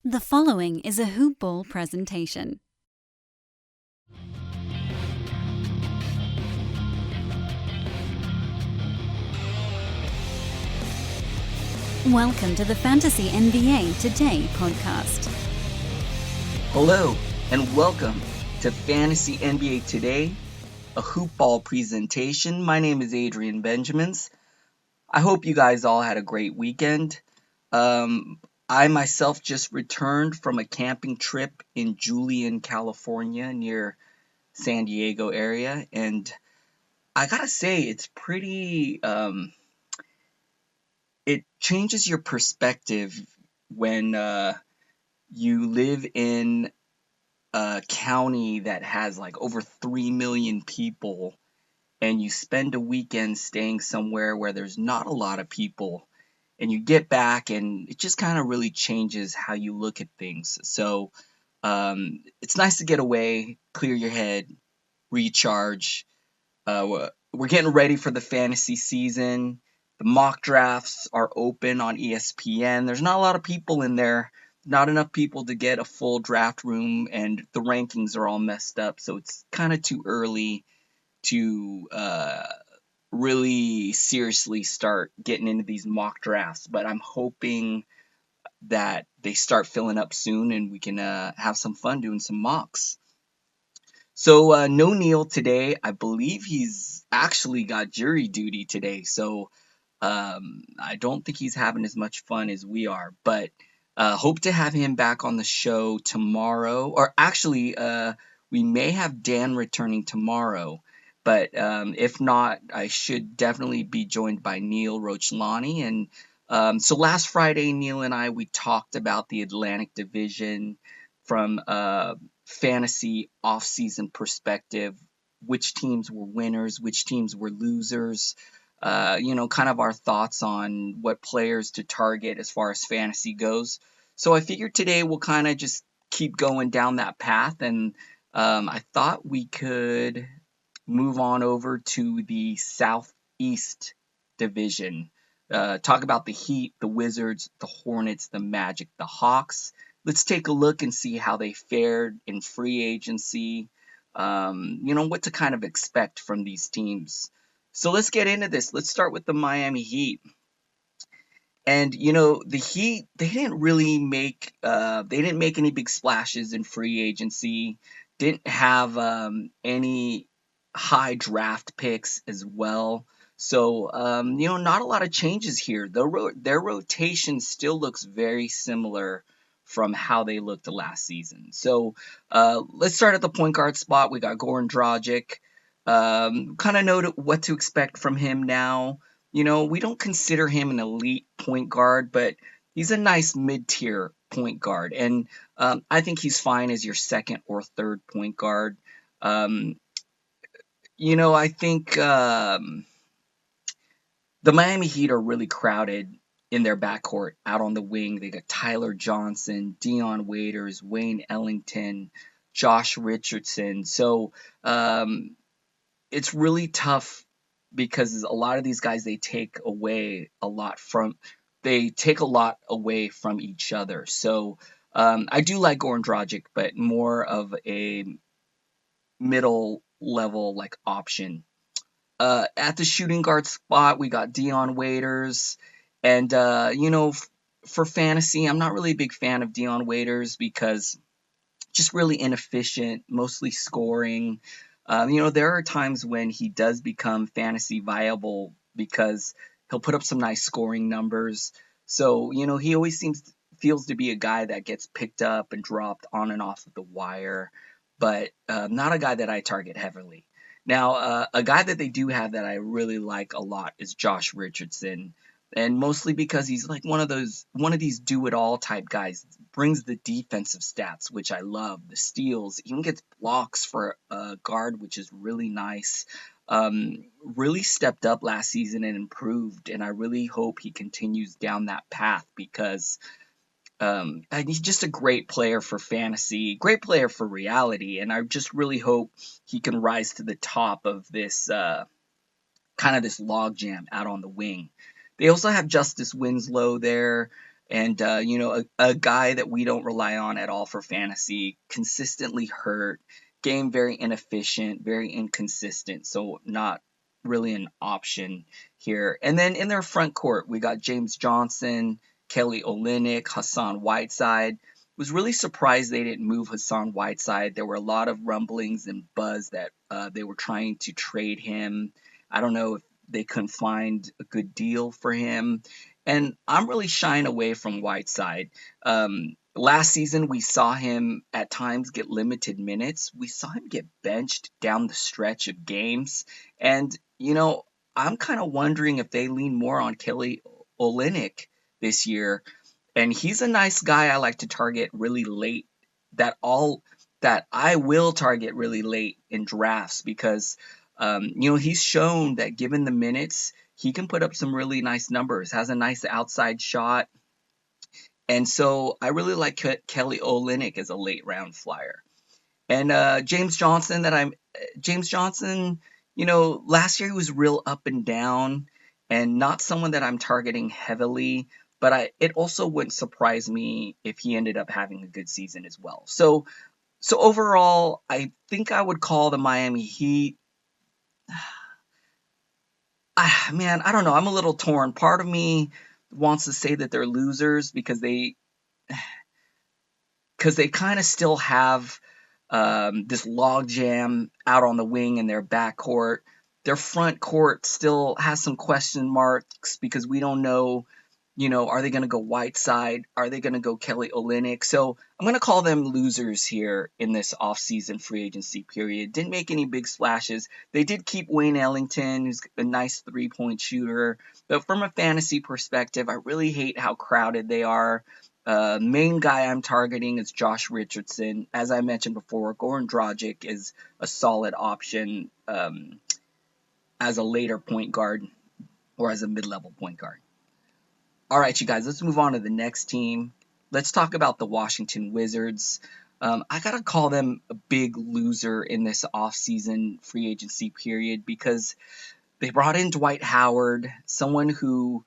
The following is a Hoop Ball presentation. Welcome to the Fantasy NBA Today podcast. Hello, and welcome to Fantasy NBA Today, a Hoop Ball presentation. My name is Adrian Benjamins. I hope you guys all had a great weekend. I myself just returned from a camping trip in Julian, California, near San Diego area, and I gotta say, it's pretty, it changes your perspective when you live in a county that has like over 3 million people and you spend a weekend staying somewhere where there's not a lot of people and you get back and it just kind of really changes how you look at things. So it's nice to get away, clear your head, recharge. We're getting ready for the fantasy season. The mock drafts are open on ESPN. There's not a lot of people in there, not enough people to get a full draft room, and the rankings are all messed up. So it's kind of too early to really seriously start getting into these mock drafts. But I'm hoping that they start filling up soon and we can have some fun doing some mocks. So no Neil today. I believe he's actually got jury duty today. So I don't think he's having as much fun as we are. But hope to have him back on the show tomorrow. Or actually, we may have Dan returning tomorrow. But if not, I should definitely be joined by Neil Rochlani. And so last Friday, Neil and I, we talked about the Atlantic Division from fantasy offseason perspective, which teams were winners, which teams were losers, kind of our thoughts on what players to target as far as fantasy goes. So I figured today we'll kind of just keep going down that path, and I thought we could move on over to the Southeast Division. Talk about the Heat, the Wizards, the Hornets, the Magic, the Hawks. Let's take a look and see how they fared in free agency, what to kind of expect from these teams. So let's get into this. Let's start with the Miami Heat. And, the Heat, they didn't make any big splashes in free agency, didn't have any high draft picks as well. So, not a lot of changes here. Their rotation still looks very similar from how they looked last season. So let's start at the point guard spot. We got Goran Dragic. Kind of know what to expect from him now. We don't consider him an elite point guard, but he's a nice mid-tier point guard. And I think he's fine as your second or third point guard. I think the Miami Heat are really crowded in their backcourt. Out on the wing, they got Tyler Johnson, Dion Waiters, Wayne Ellington, Josh Richardson. So it's really tough because a lot of these guys, they take a lot away from each other. So I do like Goran Dragic, but more of a middle level like option. At the shooting guard spot, we got Dion Waiters. And, for fantasy, I'm not really a big fan of Dion Waiters because just really inefficient, mostly scoring. There are times when he does become fantasy viable because he'll put up some nice scoring numbers. So, he always feels to be a guy that gets picked up and dropped on and off of the wire, but not a guy that I target heavily. Now, a guy that they do have that I really like a lot is Josh Richardson. And mostly because he's like one of these do-it-all type guys. Brings the defensive stats, which I love. The steals, even gets blocks for a guard, which is really nice. Really stepped up last season and improved, and I really hope he continues down that path because he's just a great player for fantasy, great player for reality, and I just really hope he can rise to the top of this kind of this logjam out on the wing. They also have Justice Winslow there. And, a guy that we don't rely on at all for fantasy, consistently hurt, game very inefficient, very inconsistent, so not really an option here. And then in their front court, we got James Johnson, Kelly Olynyk, Hassan Whiteside. Was really surprised they didn't move Hassan Whiteside. There were a lot of rumblings and buzz that they were trying to trade him. I don't know if they couldn't find a good deal for him. And I'm really shying away from Whiteside. Last season, we saw him at times get limited minutes. We saw him get benched down the stretch of games. And, I'm kind of wondering if they lean more on Kelly Olynyk this year. And he's a nice guy I like to target really late. That all that I will target really late in drafts because he's shown that given the minutes, he can put up some really nice numbers, has a nice outside shot. And so I really like Kelly Olynyk as a late round flyer. And James Johnson, last year he was real up and down and not someone that I'm targeting heavily, but it also wouldn't surprise me if he ended up having a good season as well. So overall, I think I would call the Miami Heat. Man, I don't know. I'm a little torn. Part of me wants to say that they're losers because they kind of still have this logjam out on the wing in their backcourt. Their front court still has some question marks because we don't know, are they going to go Whiteside? Are they going to go Kelly Olynyk? So I'm going to call them losers here in this offseason free agency period. Didn't make any big splashes. They did keep Wayne Ellington, who's a nice three-point shooter. But from a fantasy perspective, I really hate how crowded they are. Main guy I'm targeting is Josh Richardson. As I mentioned before, Goran Dragic is a solid option as a later point guard or as a mid-level point guard. All right, you guys, let's move on to the next team. Let's talk about the Washington Wizards. I got to call them a big loser in this offseason free agency period because they brought in Dwight Howard, someone who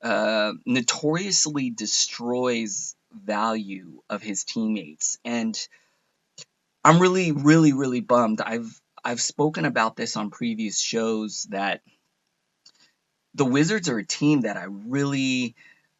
notoriously destroys value of his teammates. And I'm really, really, really bummed. I've spoken about this on previous shows that the Wizards are a team that I really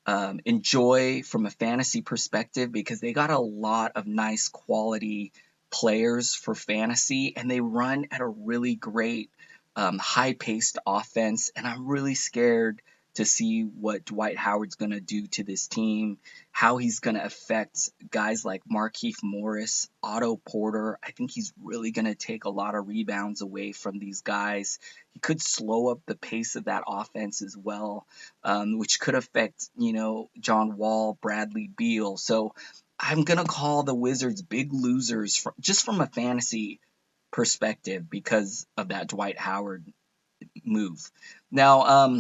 enjoy from a fantasy perspective because they got a lot of nice quality players for fantasy and they run at a really great high-paced offense. And I'm really scared to see what Dwight Howard's going to do to this team, how he's going to affect guys like Markieff Morris, Otto Porter. I think he's really going to take a lot of rebounds away from these guys. He could slow up the pace of that offense as well, which could affect, John Wall, Bradley Beal. So I'm going to call the Wizards big losers just from a fantasy perspective because of that Dwight Howard move. Now,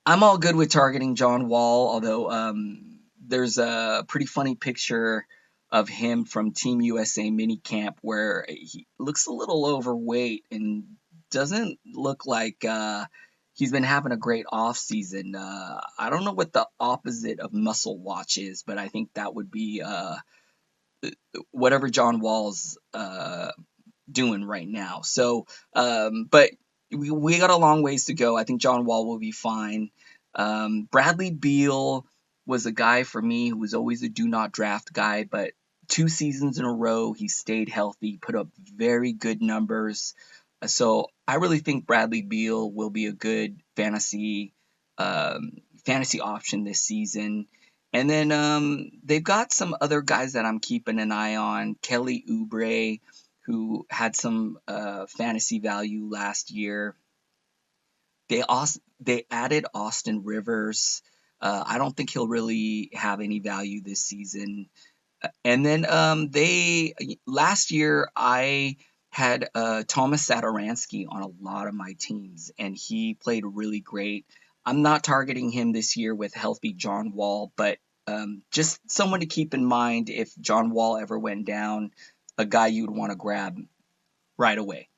I'm all good with targeting John Wall, although there's a pretty funny picture of him from Team USA minicamp where he looks a little overweight and doesn't look like he's been having a great off season. I don't know what the opposite of muscle watch is, but I think that would be whatever John Wall's doing right now. So, but we got a long ways to go. I think John Wall will be fine. Bradley Beal was a guy for me who was always a do not draft guy, but 2 seasons in a row he stayed healthy, put up very good numbers. So I really think Bradley Beal will be a good fantasy option this season. And then they've got some other guys that I'm keeping an eye on. Kelly Oubre, who had some fantasy value last year. They added Austin Rivers. I don't think he'll really have any value this season. And then last year I had Thomas Satoransky on a lot of my teams, and he played really great. I'm not targeting him this year with healthy John Wall, but just someone to keep in mind if John Wall ever went down, a guy you'd want to grab right away.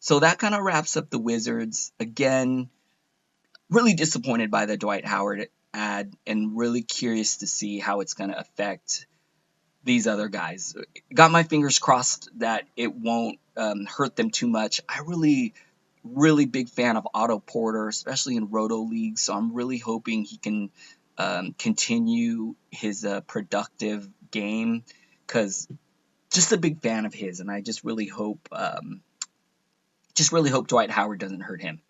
So that kind of wraps up the Wizards. Again, really disappointed by the Dwight Howard add, and really curious to see how it's going to affect these other guys. Got my fingers crossed that it won't hurt them too much. I really big fan of Otto Porter, especially in Roto leagues. So I'm really hoping he can continue his productive game, because just a big fan of his, and I just really hope Dwight Howard doesn't hurt him.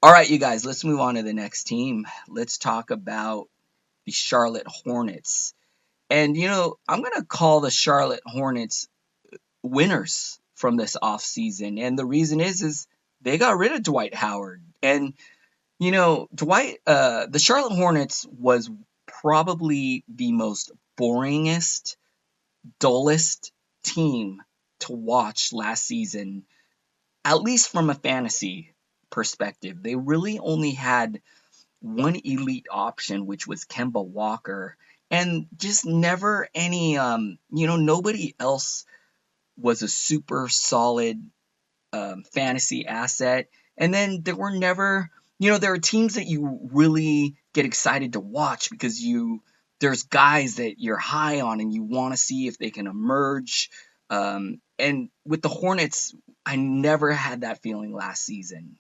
All right, you guys, let's move on to the next team. Let's talk about the Charlotte Hornets. And, I'm going to call the Charlotte Hornets winners from this offseason. And the reason is they got rid of Dwight Howard. And, the Charlotte Hornets was probably the most boringest, dullest team to watch last season, at least from a fantasy perspective. They really only had one elite option, which was Kemba Walker, and just never any, nobody else was a super solid fantasy asset. And then there were never, there are teams that you really get excited to watch because there's guys that you're high on and you want to see if they can emerge. And with the Hornets, I never had that feeling last season.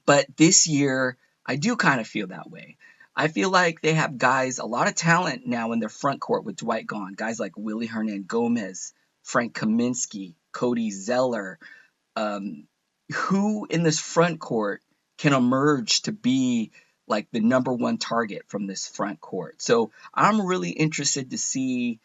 But this year, I do kind of feel that way. I feel like they have guys, a lot of talent now in their front court with Dwight gone. Guys like Willie Hernangomez, Frank Kaminsky, Cody Zeller, who in this front court can emerge to be like the number one target from this front court. So I'm really interested to see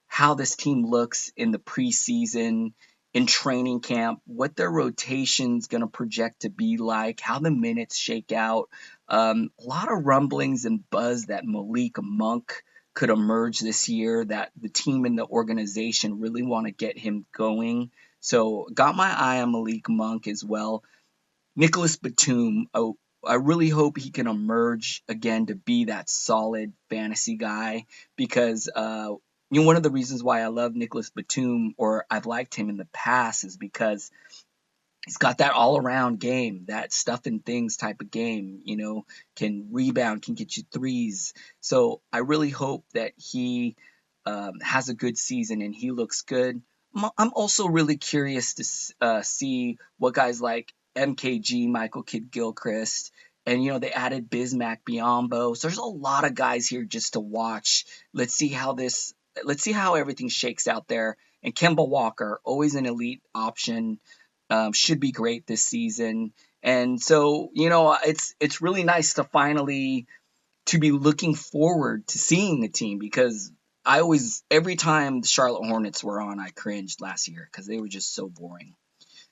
how this team looks in the preseason, in training camp, what their rotation's going to project to be like, how the minutes shake out. A lot of rumblings and buzz that Malik Monk could emerge this year, that the team and the organization really want to get him going. So got my eye on Malik Monk as well. Nicholas Batum, I really hope he can emerge again to be that solid fantasy guy, because one of the reasons why I love Nicholas Batum, or I've liked him in the past, is because he's got that all-around game, that stuff and things type of game, can rebound, can get you threes. So I really hope that he has a good season and he looks good. I'm also really curious to see what guys like MKG, Michael Kidd-Gilchrist, and, they added Bismack Biyombo. So there's a lot of guys here just to watch. Let's see how everything shakes out there. And Kemba Walker, always an elite option. Should be great this season. And so, it's really nice to finally to be looking forward to seeing the team, because every time the Charlotte Hornets were on, I cringed last year because they were just so boring.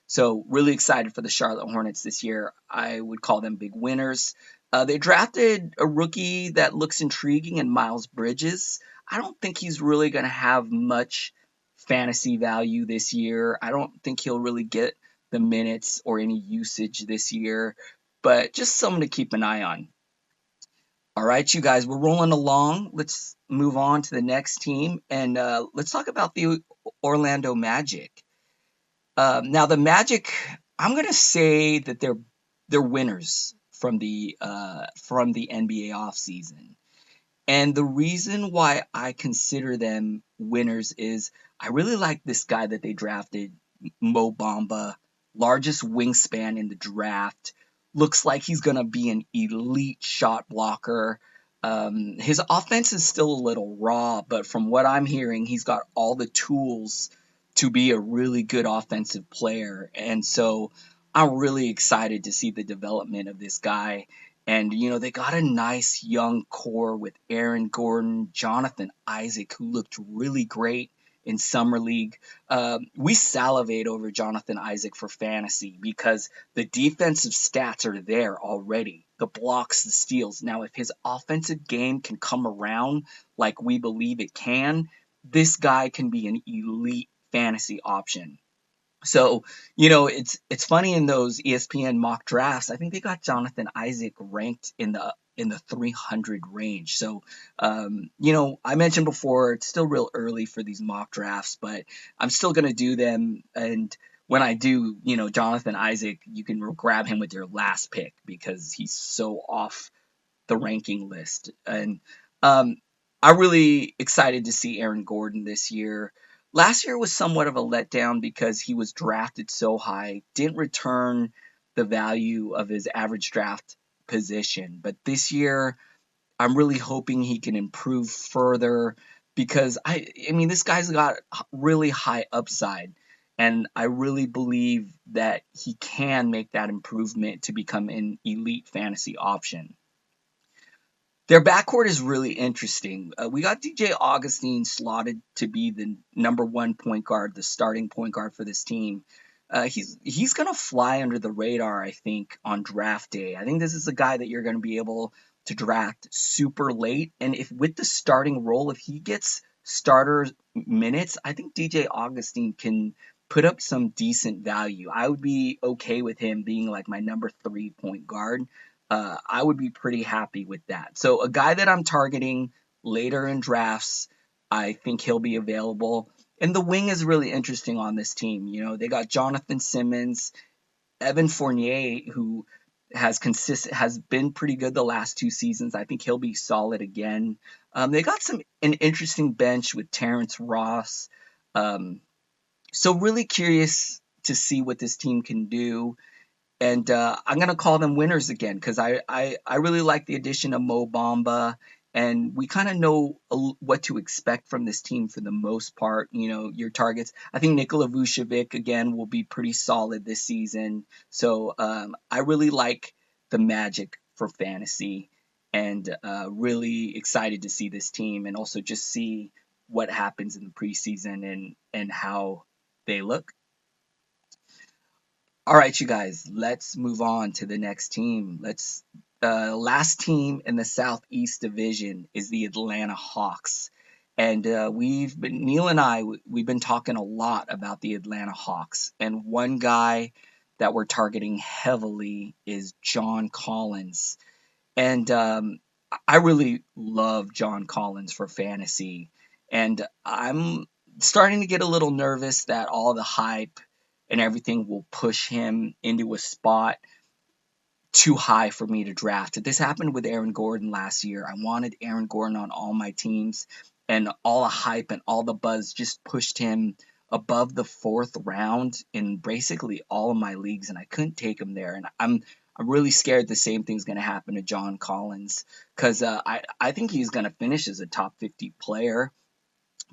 So really excited for the Charlotte Hornets this year. I would call them big winners. They drafted a rookie that looks intriguing in Miles Bridges. I don't think he's really going to have much fantasy value this year. I don't think he'll really get the minutes or any usage this year, but just someone to keep an eye on. All right, you guys, we're rolling along. Let's move on to the next team, and let's talk about the Orlando Magic. Now, the Magic, I'm gonna say that they're winners from the NBA offseason. And the reason why I consider them winners is I really like this guy that they drafted, Mo Bamba, largest wingspan in the draft. Looks like he's going to be an elite shot blocker. His offense is still a little raw, but from what I'm hearing, he's got all the tools to be a really good offensive player. And so I'm really excited to see the development of this guy. And, they got a nice young core with Aaron Gordon, Jonathan Isaac, who looked really great in Summer League. We salivate over Jonathan Isaac for fantasy because the defensive stats are there already. The blocks, the steals. Now, if his offensive game can come around like we believe it can, this guy can be an elite fantasy option. So, it's funny, in those ESPN mock drafts, I think they got Jonathan Isaac ranked in the 300 range. So, I mentioned before, it's still real early for these mock drafts, but I'm still going to do them. And when I do, Jonathan Isaac, you can grab him with your last pick because he's so off the ranking list. And I'm really excited to see Aaron Gordon this year. Last year was somewhat of a letdown because he was drafted so high, didn't return the value of his average draft position. But this year, I'm really hoping he can improve further because I mean this guy's got really high upside, and I really believe that he can make that improvement to become an elite fantasy option. Their backcourt is really interesting. We got DJ Augustine slotted to be the number one point guard, the starting point guard for this team. He's gonna fly under the radar, I think, on draft day. I think this is a guy that you're gonna be able to draft super late, and if with the starting role, if he gets starter minutes, I think DJ Augustine can put up some decent value. I would be okay with him being like my number 3 point guard. I would be pretty happy with that. So a guy that I'm targeting later in drafts, I think he'll be available. And the wing is really interesting on this team. You know, they got Jonathan Simmons, Evan Fournier, who has been pretty good the last 2 seasons. I think he'll be solid again. They got an interesting bench with Terrence Ross. So really curious to see what this team can do. And I'm going to call them winners again because I really like the addition of Mo Bamba. And we kind of know what to expect from this team for the most part. You know, your targets. I think Nikola Vucevic, again, will be pretty solid this season. So I really like the Magic for fantasy and really excited to see this team and also just see what happens in the preseason and how they look. All right, you guys, let's move on to the next team. Last team in the Southeast Division is the Atlanta Hawks. And Neil and I, we've been talking a lot about the Atlanta Hawks. And one guy that we're targeting heavily is John Collins. And I really love John Collins for fantasy. And I'm starting to get a little nervous that all the hype and everything will push him into a spot too high for me to draft. This happened with Aaron Gordon last year. I wanted Aaron Gordon on all my teams, and all the hype and all the buzz just pushed him above the 4th round in basically all of my leagues, and I couldn't take him there. And I'm really scared the same thing's going to happen to John Collins because I think he's going to finish as a top 50 player,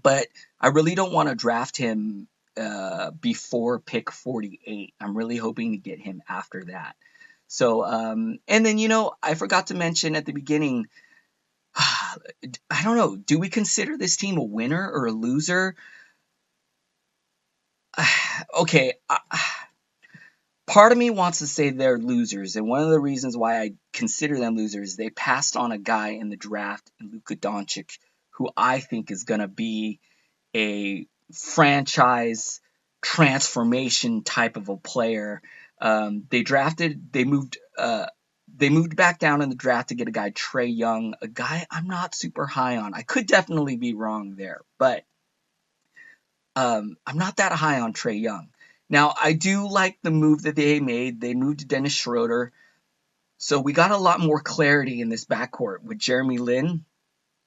but I really don't want to draft him before pick 48. I'm really hoping to get him after that. So, and then, I forgot to mention at the beginning, I don't know, do we consider this team a winner or a loser? Okay, part of me wants to say they're losers, and one of the reasons why I consider them losers, they passed on a guy in the draft, Luka Doncic, who I think is going to be a franchise transformation type of a player. They moved back down in the draft to get a guy, Trae Young, a guy I'm not super high on. I could definitely be wrong there, but I'm not that high on Trae Young. Now, I do like the move that they made. They moved Dennis Schroeder. So we got a lot more clarity in this backcourt with Jeremy Lin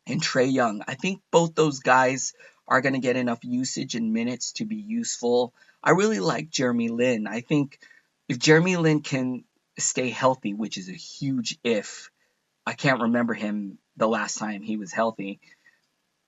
and Trae Young. I think both those guys are going to get enough usage and minutes to be useful. I really like Jeremy Lin. I think if Jeremy Lin can stay healthy, which is a huge if, I can't remember him the last time he was healthy.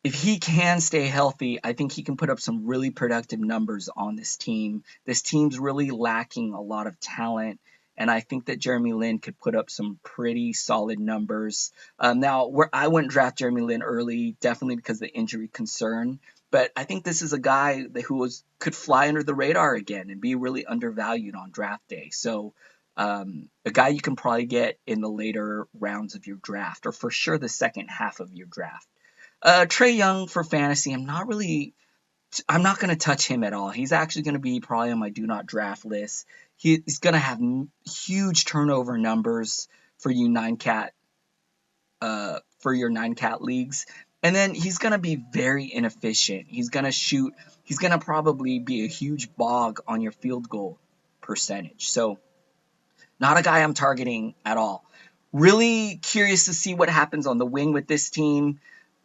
If he can stay healthy, I think he can put up some really productive numbers on this team. This team's really lacking a lot of talent, and I think that Jeremy Lin could put up some pretty solid numbers. Now, I wouldn't draft Jeremy Lin early, definitely because of the injury concern, but I think this is a guy who could fly under the radar again and be really undervalued on draft day. So a guy you can probably get in the later rounds of your draft, or for sure the second half of your draft. Trae Young for fantasy, I'm not going to touch him at all. He's actually going to be probably on my do not draft list. He's going to have huge turnover numbers for you your 9-cat leagues. And then he's going to be very inefficient. He's going to probably be a huge bog on your field goal percentage. So not a guy I'm targeting at all. Really curious to see what happens on the wing with this team.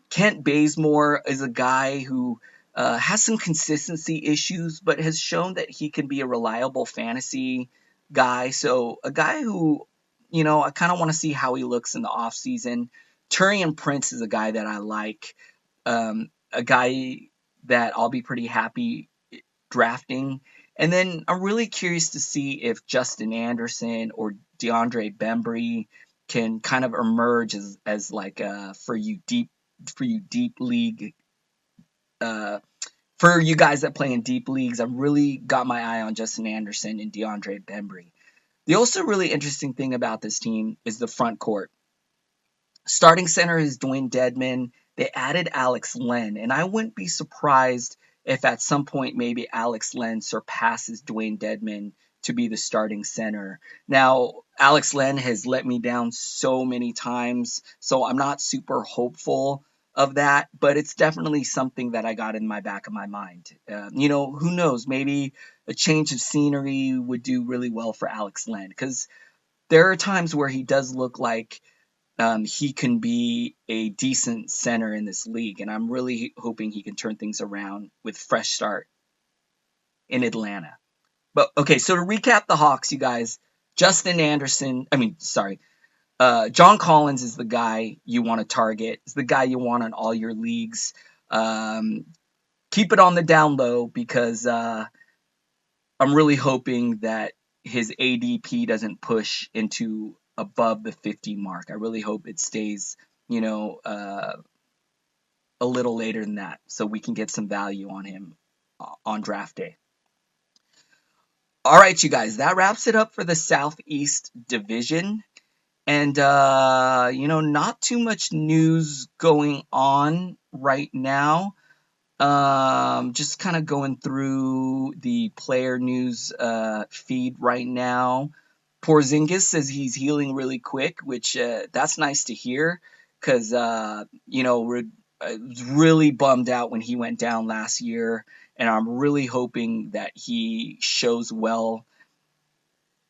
Kent Bazemore is a guy who has some consistency issues, but has shown that he can be a reliable fantasy guy. So a guy who, I kind of want to see how he looks in the offseason. Turian Prince is a guy that I like, a guy that I'll be pretty happy drafting. And then I'm really curious to see if Justin Anderson or DeAndre Bembry can kind of emerge as like for you deep league uh, for you guys that play in deep leagues. I've really got my eye on Justin Anderson and DeAndre Bembry. The also really interesting thing about this team is the front court. Starting center is Dwayne Dedman. They added Alex Len, and I wouldn't be surprised if at some point maybe Alex Len surpasses Dwayne Dedman to be the starting center. Now, Alex Len has let me down so many times, so I'm not super hopeful of that, but it's definitely something that I got in my back of my mind. Who knows? Maybe a change of scenery would do really well for Alex Len, because there are times where he does look like he can be a decent center in this league, and I'm really hoping he can turn things around with fresh start in Atlanta. But okay, so to recap the Hawks, you guys, John Collins is the guy you want to target. It's the guy you want in all your leagues. Keep it on the down low, because I'm really hoping that his ADP doesn't push into above the 50 mark. I really hope it stays, a little later than that, so we can get some value on him on draft day. All right, you guys, that wraps it up for the Southeast Division. And, not too much news going on right now. Just kind of going through the player news feed right now. Porzingis says he's healing really quick, which that's nice to hear, because I was really bummed out when he went down last year, and I'm really hoping that he shows well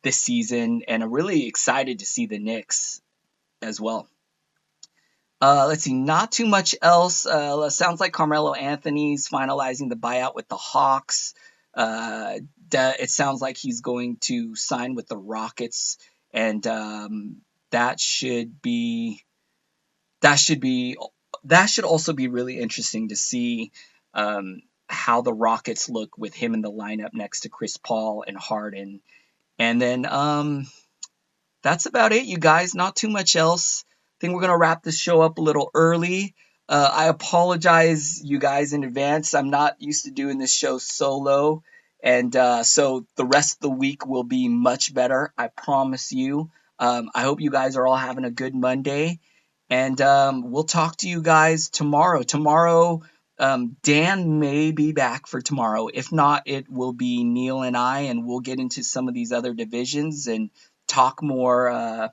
this season, and I'm really excited to see the Knicks as well. Let's see, not too much else. Sounds like Carmelo Anthony's finalizing the buyout with the Hawks. It sounds like he's going to sign with the Rockets, and that should also be really interesting to see how the Rockets look with him in the lineup next to Chris Paul and Harden. And then that's about it, you guys. Not too much else. I think we're going to wrap this show up a little early. I apologize, you guys, in advance. I'm not used to doing this show solo. And so the rest of the week will be much better, I promise you. I hope you guys are all having a good Monday. And we'll talk to you guys tomorrow. Tomorrow, Dan may be back for tomorrow. If not, it will be Neil and I, and we'll get into some of these other divisions and talk more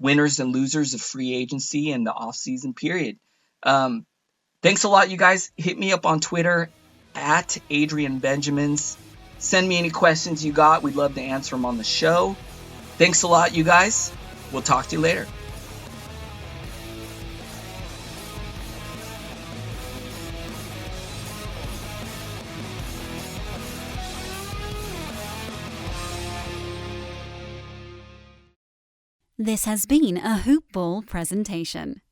winners and losers of free agency and the off-season period. Thanks a lot, you guys. Hit me up on Twitter at Adrian Benjamins. Send me any questions you got. We'd love to answer them on the show. Thanks a lot, you guys. We'll talk to you later. This has been a Hoop Ball presentation.